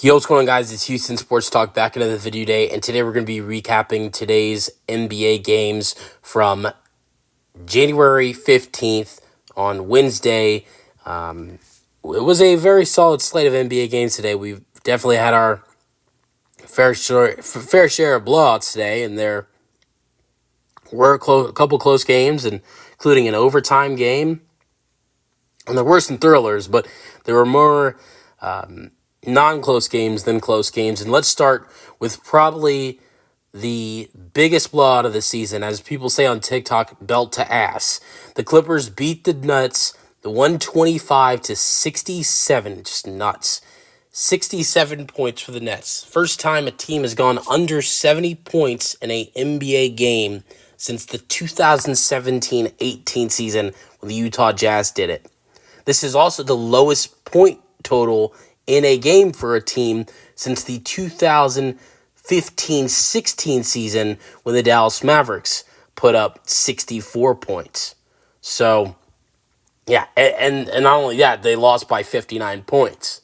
Yo, what's going on, guys? It's Houston Sports Talk back into the video day, and today we're going to be recapping today's NBA games from January 15th on Wednesday. It was a very solid slate of NBA games today. We've definitely had our fair share of blowouts today, and there were a couple close games, including an overtime game. And there were some thrillers, but there were more non-close games than close games. And let's start with probably the biggest blowout of the season, as people say on TikTok, belt to ass. The Clippers beat the Nuts, the 125-67, just nuts. 67 points for the Nets. First time a team has gone under 70 points in a NBA game since the 2017-18 season when the Utah Jazz did it. This is also the lowest point total in a game for a team since the 2015-16 season when the Dallas Mavericks put up 64 points. So, yeah, and not only that, they lost by 59 points.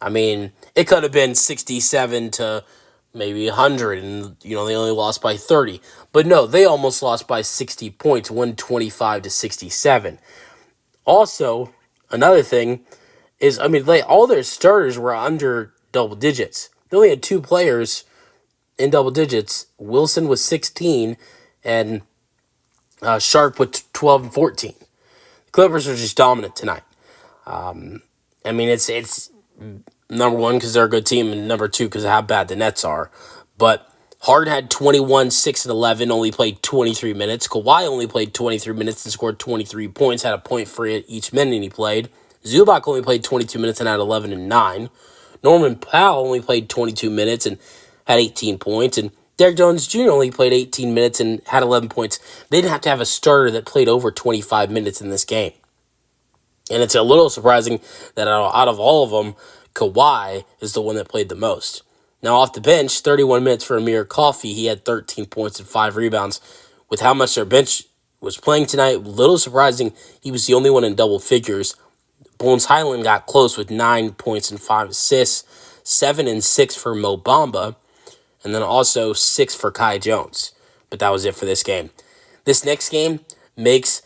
I mean, it could have been 67 to maybe 100, and, they only lost by 30. But no, they almost lost by 60 points, 125-67. Also, another thing is, all their starters were under double digits. They only had two players in double digits. Wilson was 16, and Sharp with 12 and 14. The Clippers are just dominant tonight. It's number one because they're a good team, and number two because of how bad the Nets are. But Harden had 21, 6, and 11, only played 23 minutes. Kawhi only played 23 minutes and scored 23 points, had a point for each minute he played. Zubac only played 22 minutes and had 11 and 9. Norman Powell only played 22 minutes and had 18 points. And Derek Jones Jr. only played 18 minutes and had 11 points. They didn't have to have a starter that played over 25 minutes in this game. And it's a little surprising that out of all of them, Kawhi is the one that played the most. Now, off the bench, 31 minutes for Amir Coffey. He had 13 points and 5 rebounds. With how much their bench was playing tonight, a little surprising, he was the only one in double figures. Bones Highland got close with 9 points and 5 assists, 7 and 6 for Mo Bamba, and then also 6 for Kai Jones. But that was it for this game. This next game this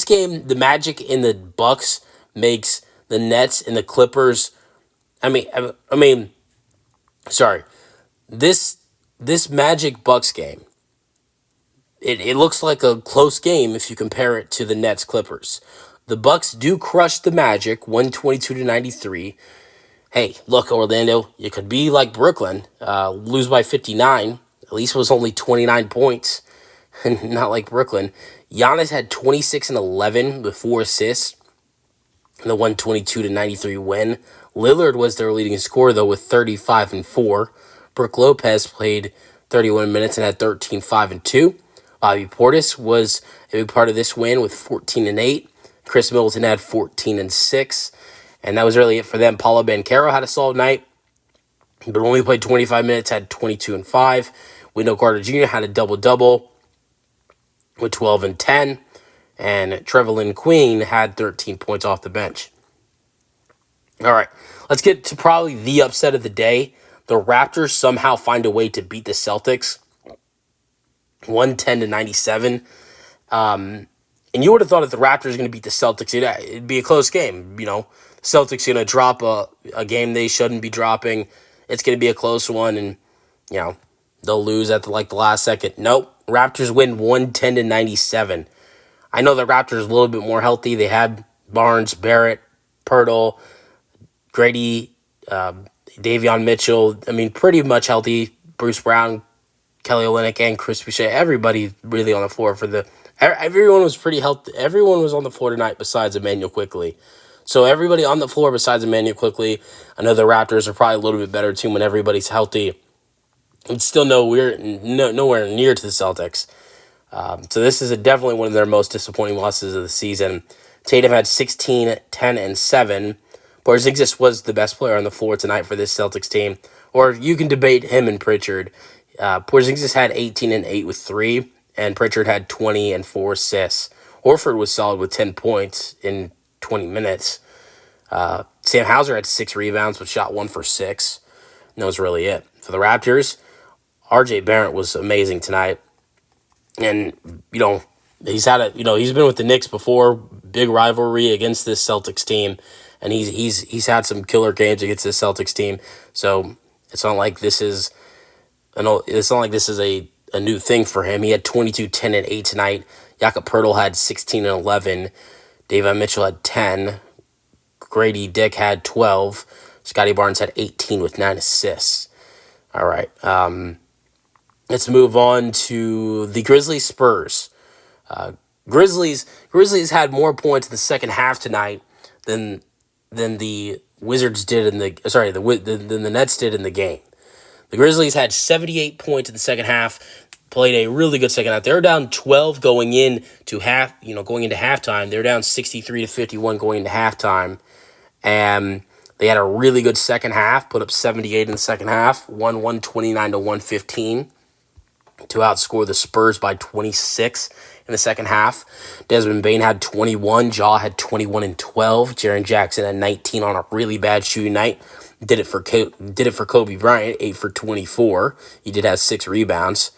game, the Magic and the Bucks makes the Nets and the Clippers. This Magic Bucks game, it looks like a close game if you compare it to the Nets Clippers. The Bucks do crush the Magic, 122-93. Hey, look, Orlando, you could be like Brooklyn, lose by 59. At least it was only 29 points, not like Brooklyn. Giannis had 26 and 11 with 4 assists in the 122-93 win. Lillard was their leading scorer, though, with 35 and 4. Brook Lopez played 31 minutes and had 13, 5, and 2. Bobby Portis was a big part of this win with 14 and 8. Chris Middleton had 14 and 6. And that was really it for them. Paulo Banchero had a solid night, but only played 25 minutes, had 22 and 5. Wendell Carter Jr. had a double-double with 12 and 10. And Trevelin Queen had 13 points off the bench. All right, let's get to probably the upset of the day. The Raptors somehow find a way to beat the Celtics, 110-97. And you would have thought if the Raptors are going to beat the Celtics, it'd be a close game. Celtics going to drop a game they shouldn't be dropping. It's going to be a close one, and they'll lose at the last second. Nope, Raptors win 110-97. I know the Raptors are a little bit more healthy. They had Barnes, Barrett, Pirtle, Grady, Davion Mitchell. Pretty much healthy. Bruce Brown, Kelly Olynyk, and Chris Boucher. Everybody really on the floor for the. Everyone was pretty healthy. Everyone was on the floor tonight besides Emmanuel Quickley. So everybody on the floor besides Emmanuel Quickley. I know the Raptors are probably a little bit better team when everybody's healthy. It's still nowhere near to the Celtics. So this is definitely one of their most disappointing losses of the season. Tatum had 16, 10, and 7. Porzingis was the best player on the floor tonight for this Celtics team. Or you can debate him and Pritchard. Porzingis had 18 and 8 with 3. And Pritchard had 20 and 4 assists. Horford was solid with 10 points in 20 minutes. Sam Hauser had 6 rebounds, but shot 1 for 6. And that was really it. For the Raptors, RJ Barrett was amazing tonight. And, he's been with the Knicks before, big rivalry against this Celtics team. And he's had some killer games against this Celtics team. So it's not like this is a new thing for him. He had 22, 10, and 8 tonight. Jakob Poeltl had 16 and 11. Davion Mitchell had 10. Grady Dick had 12. Scotty Barnes had 18 with 9 assists. All right. Let's move on to the Grizzlies Spurs. Grizzlies had more points in the second half tonight than the Wizards did than the Nets did in the game. The Grizzlies had 78 points in the second half, played a really good second half. They were down 12 going into halftime. They were down 63-51 going into halftime. And they had a really good second half, put up 78 in the second half, won 129-115 to outscore the Spurs by 26 in the second half. Desmond Bane had 21, Jaw had 21 and 12, Jaren Jackson had 19 on a really bad shooting night. Did it for Kobe Bryant, 8 for 24. He did have 6 rebounds.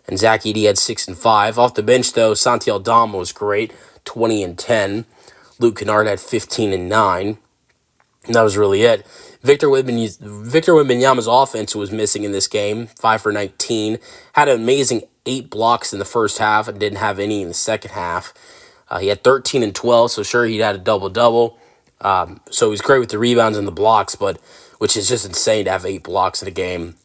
And Zach Edey had 6 and 5. Off the bench, though, Santi Aldama was great, 20 and 10. Luke Kennard had 15 and 9. And that was really it. Victor Wembanyama's offense was missing in this game, 5 for 19. Had an amazing 8 blocks in the first half and didn't have any in the second half. He had 13 and 12, so sure, he had a double-double. So he's great with the rebounds and the blocks, which is just insane to have 8 blocks in a game.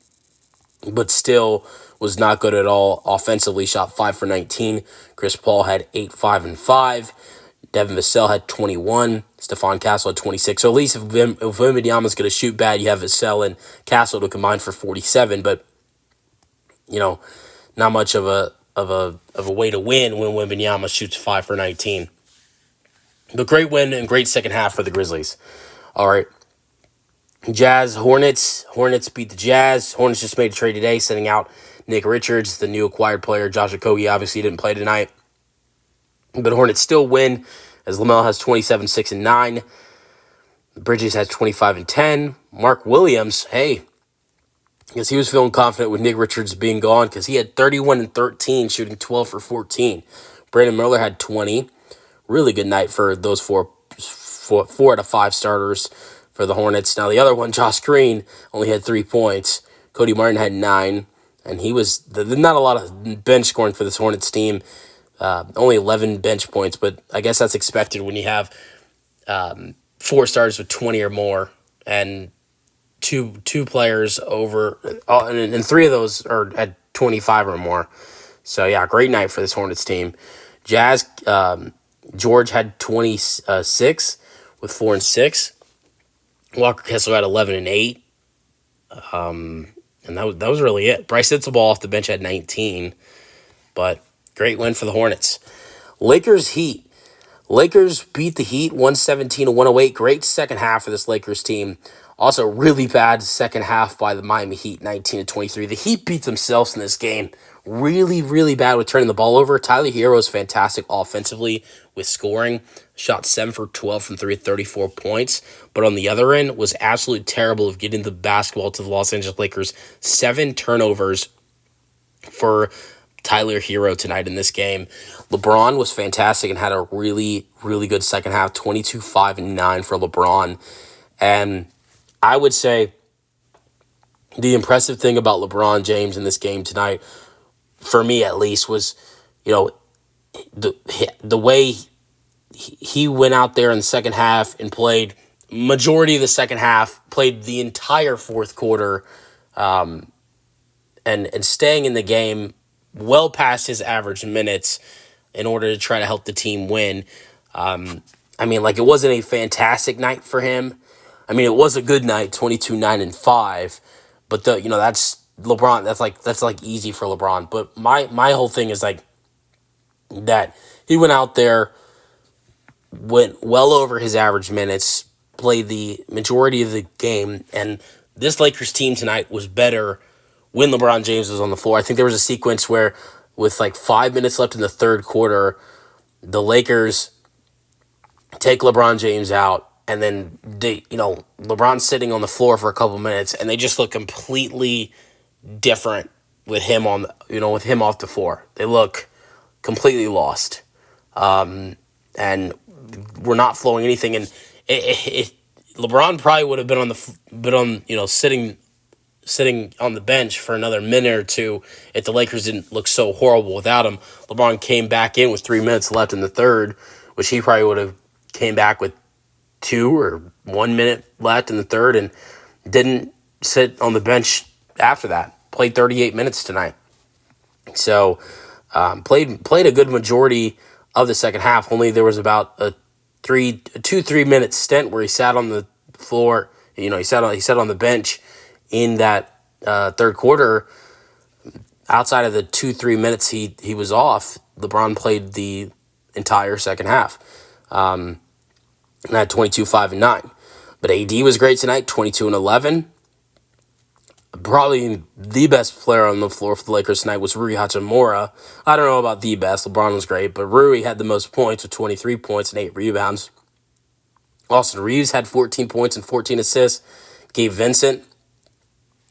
But still was not good at all. Offensively, shot 5 for 19. Chris Paul had 8, 5, and 5. Devin Vassell had 21. Stephon Castle had 26. So at least if Wembanyama's going to shoot bad, you have Vassell and Castle to combine for 47. But not much of a way to win when Wembanyama shoots 5 for 19. But great win and great second half for the Grizzlies. All right. Jazz, Hornets. Hornets beat the Jazz. Hornets just made a trade today, sending out Nick Richards, the new acquired player. Josh Okogie obviously didn't play tonight. But Hornets still win, as LaMelo has 27, 6, and 9. Bridges has 25 and 10. Mark Williams, hey, because he was feeling confident with Nick Richards being gone, because he had 31 and 13, shooting 12 for 14. Brandon Miller had 20. Really good night for those four out of 5 starters for the Hornets. Now the other one, Josh Green, only had 3 points. Cody Martin had 9, and he was not a lot of bench scoring for this Hornets team. Only 11 bench points, but I guess that's expected when you have 4 stars with 20 or more, and two players over, and 3 of those are at 25 or more. So yeah, great night for this Hornets team. Jazz, George had 26 with 4 and 6. Walker Kessler had 11 and 8. And that was really it. Bryce Sensabaugh off the bench had 19, but great win for the Hornets. Lakers Heat. Lakers beat the Heat 117-108. Great second half for this Lakers team. Also, really bad second half by the Miami Heat, 19-23. The Heat beat themselves in this game. Really, really bad with turning the ball over. Tyler Hero is fantastic offensively with scoring. Shot 7 for 12 from 3 at 34 points. But on the other end, was absolutely terrible of getting the basketball to the Los Angeles Lakers. 7 turnovers for Tyler Hero tonight in this game. LeBron was fantastic and had a really, really good second half. 22, 5, and 9 for LeBron. And I would say the impressive thing about LeBron James in this game tonight, for me at least, was, the way he went out there in the second half and played majority of the second half, played the entire fourth quarter, and staying in the game well past his average minutes in order to try to help the team win. It wasn't a fantastic night for him. It was a good night, 22, 9, and 5, but that's LeBron. That's like easy for LeBron. But my whole thing is like that he went out there, went well over his average minutes, played the majority of the game, and this Lakers team tonight was better when LeBron James was on the floor. I think there was a sequence where, with like 5 minutes left in the third quarter, the Lakers take LeBron James out, and then LeBron's sitting on the floor for a couple minutes, and they just look completely different with him with him off the floor. They look completely lost, and we're not flowing anything. And LeBron probably would have been sitting on the bench for another minute or two if the Lakers didn't look so horrible without him. LeBron came back in with 3 minutes left in the third, which he probably would have came back with 2 or 1 minute left in the third, and didn't sit on the bench after that. Played 38 minutes tonight. So played a good majority of the second half. Only there was about a 3 minute stint where he sat on the floor. He sat on the bench in that third quarter. Outside of the 2-3 minutes he was off, LeBron played the entire second half. And had 22, 5, and 9. But AD was great tonight, 22 and 11. Probably the best player on the floor for the Lakers tonight was Rui Hachimura. I don't know about the best. LeBron was great, but Rui had the most points with 23 points and 8 rebounds. Austin Reeves had 14 points and 14 assists. Gabe Vincent,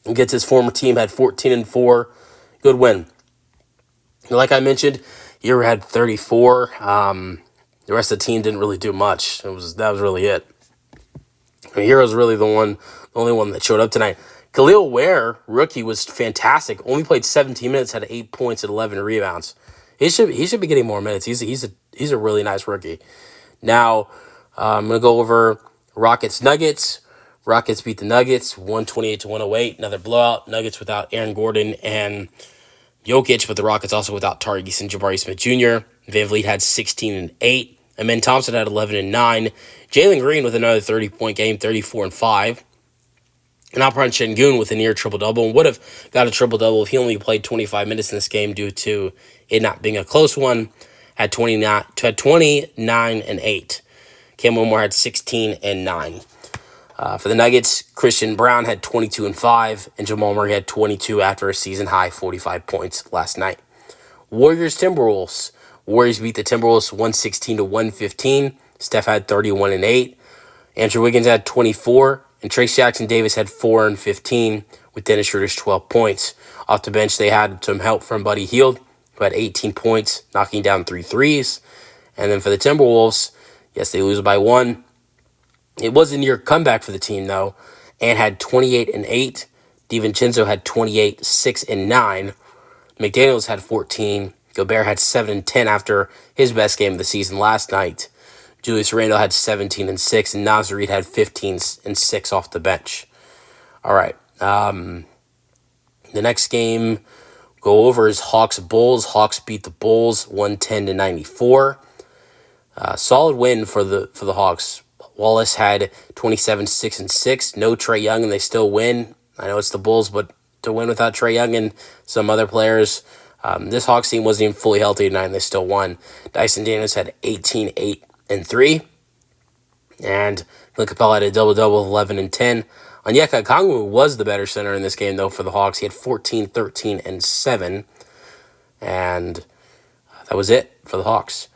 who gets his former team, had 14 and 4. Good win. Like I mentioned, Hero had 34. The rest of the team didn't really do much. That was really it. Hero's really the only one that showed up tonight. Khalil Ware, rookie, was fantastic. Only played 17 minutes, had 8 points and 11 rebounds. He should be getting more minutes. He's a really nice rookie. Now I'm gonna go over Rockets Nuggets. Rockets beat the Nuggets 128-108. Another blowout. Nuggets without Aaron Gordon and Jokic, but the Rockets also without Tari Eason, Jabari Smith Jr. VanVleet had 16 and 8. Amen Thompson had 11 and 9. Jalen Green with another 30-point game, 34 and 5. And Alperen Şengün with a near triple-double, and would have got a triple-double if he only played 25 minutes in this game due to it not being a close one. Had 29 and 8. Kemba Moore had 16 and 9. For the Nuggets, Christian Brown had 22 and 5, and Jamal Murray had 22 after a season-high 45 points last night. Warriors-Timberwolves. Warriors beat the Timberwolves 116-115. Steph had 31 and 8. Andrew Wiggins had 24. And Trace Jackson-Davis had 4 and 15, with Dennis Schroeder's 12 points. Off the bench, they had some help from Buddy Hield, who had 18 points, knocking down 3 threes. And then for the Timberwolves, yes, they lose by 1. It was a near comeback for the team, though, and had 28 and 8. DiVincenzo had 28, 6 and 9. McDaniels had 14. Gobert had 7 and 10 after his best game of the season last night. Julius Randle had 17 and 6, and Naz Reid had 15 and 6 off the bench. All right. The next game go over is Hawks-Bulls. Hawks beat the Bulls 110-94. Solid win for the Hawks. Wallace had 27, 6 and 6. No Trae Young, and they still win. I know it's the Bulls, but to win without Trae Young and some other players, this Hawks team wasn't even fully healthy tonight, and they still won. Dyson Daniels had 18, 8 and 3. And Clint Capella had a double-double, 11 and 10. Onyeka Okongwu was the better center in this game, though, for the Hawks. He had 14, 13, and 7. And that was it for the Hawks.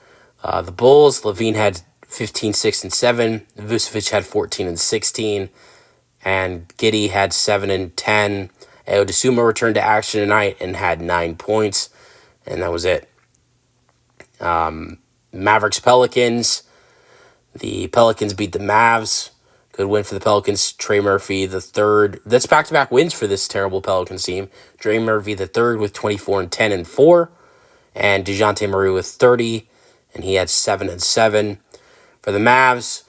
The Bulls, Levine had 15, 6, and 7. Vucevic had 14 and 16. And Giddey had 7 and 10. Ayo Dosunmu returned to action tonight and had 9 points. And that was it. Mavericks-Pelicans. The Pelicans beat the Mavs. Good win for the Pelicans. Trey Murphy the third. That's back-to-back wins for this terrible Pelicans team. Trey Murphy the third with 24 and 10 and 4. And DeJounte Murray with 30. And he had 7 and 7. For the Mavs,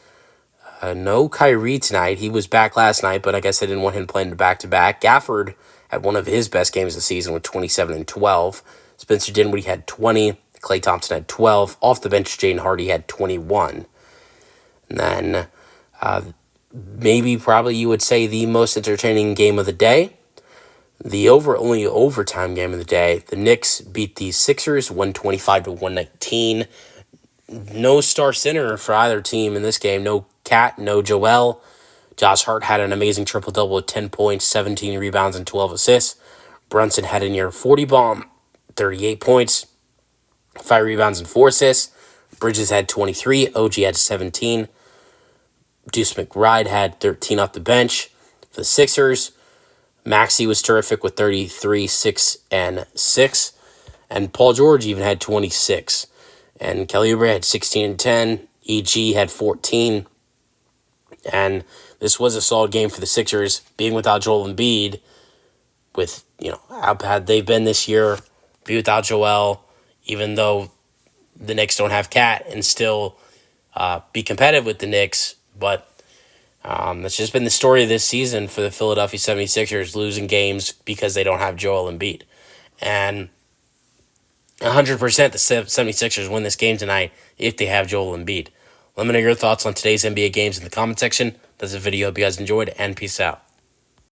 no Kyrie tonight. He was back last night, but I guess I didn't want him playing back-to-back. Gafford had one of his best games of the season with 27 and 12. Spencer Dinwiddie had 20. Klay Thompson had 12. Off the bench, Jaden Hardy had 21. And then probably you would say the most entertaining game of the day. The only overtime game of the day. The Knicks beat the Sixers 125-119. No star center for either team in this game. No Cat, no Joel. Josh Hart had an amazing triple-double with 10 points, 17 rebounds, and 12 assists. Brunson had a near 40 bomb, 38 points, 5 rebounds, and 4 assists. Bridges had 23. OG had 17. Deuce McBride had 13 off the bench for the Sixers. Maxey was terrific with 33, 6, and 6. And Paul George even had 26. And Kelly Oubre had 16 and 10. EG had 14. And this was a solid game for the Sixers, being without Joel Embiid, with, how bad they've been this year, be without Joel, even though the Knicks don't have Cat, and still be competitive with the Knicks. But that's just been the story of this season for the Philadelphia 76ers, losing games because they don't have Joel Embiid. And 100% the 76ers win this game tonight if they have Joel Embiid. Let me know your thoughts on today's NBA games in the comment section. That's a video. Hope you guys enjoyed, and peace out.